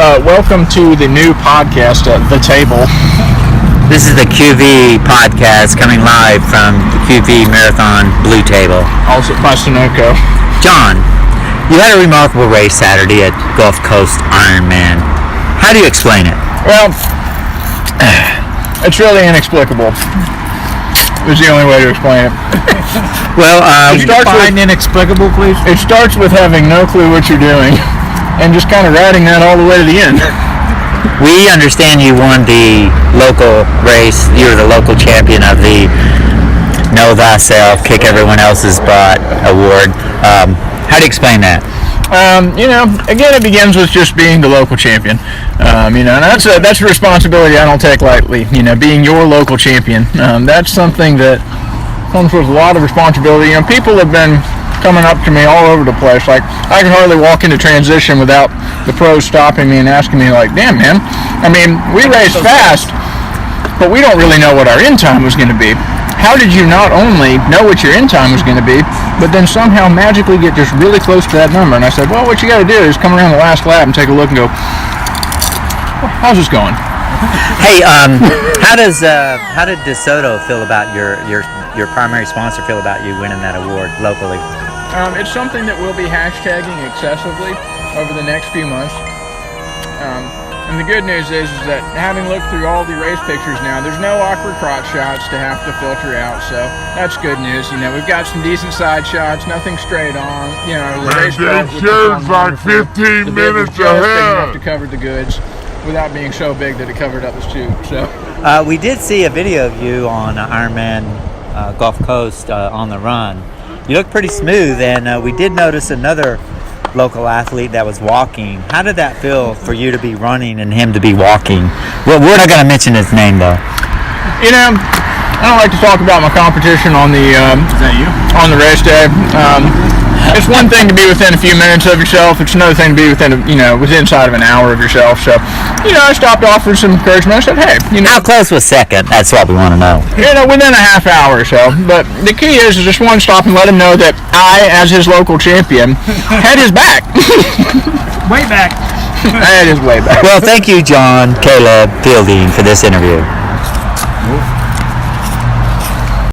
Welcome to the new podcast, The Table. This is the QV podcast coming live from the QV Marathon Blue Table. Also by Sunoco. John, you had a remarkable race Saturday at Gulf Coast Ironman. How do you explain it? Well, it's really inexplicable. Is the only way to explain it. Well, define inexplicable, please. It starts with having no clue what you're doing and just kind of riding that all the way to the end. We understand you won the local race. You were the local champion of the Know Thyself, Kick Everyone Else's Butt award. How do you explain that? Again, it begins with just being the local champion. And that's a responsibility I don't take lightly. Being your local champion, that's something that comes with a lot of responsibility. People have been coming up to me all over the place. Like, I can hardly walk into transition without the pros stopping me and asking me, like, damn, man, we race fast, but we don't really know what our end time was going to be. How did you not only know what your end time was going to be, but then somehow magically get just really close to that number? And I said, well, what you got to do is come around the last lap and take a look and go, how's this going? Hey, how did DeSoto feel about your primary sponsor feel about you winning that award locally? It's something that we'll be hashtagging excessively over the next few months. And the good news is that having looked through all the race pictures now, there's no awkward crotch shots to have to filter out, so that's good news. We've got some decent side shots, nothing straight on. The race belt show's like 15 minutes ahead. Enough to cover the goods without being so big that it covered up the chute. So we did see a video of you on Ironman Gulf Coast on the run. You look pretty smooth, and we did notice another local athlete that was walking. How did that feel for you to be running and him to be walking? Well, we're not going to mention his name, though. I don't like to talk about my competition on the on the race day. It's one thing to be within a few minutes of yourself. It's another thing to be within inside of an hour of yourself. So, I stopped offering some encouragement. I said, hey, how close was second? That's what we want to know. Within a half hour or so. But the key is just one, stop and let him know that I, as his local champion, had his back. Way back. I had his way back. Well, thank you, John Caleb Fielding, for this interview.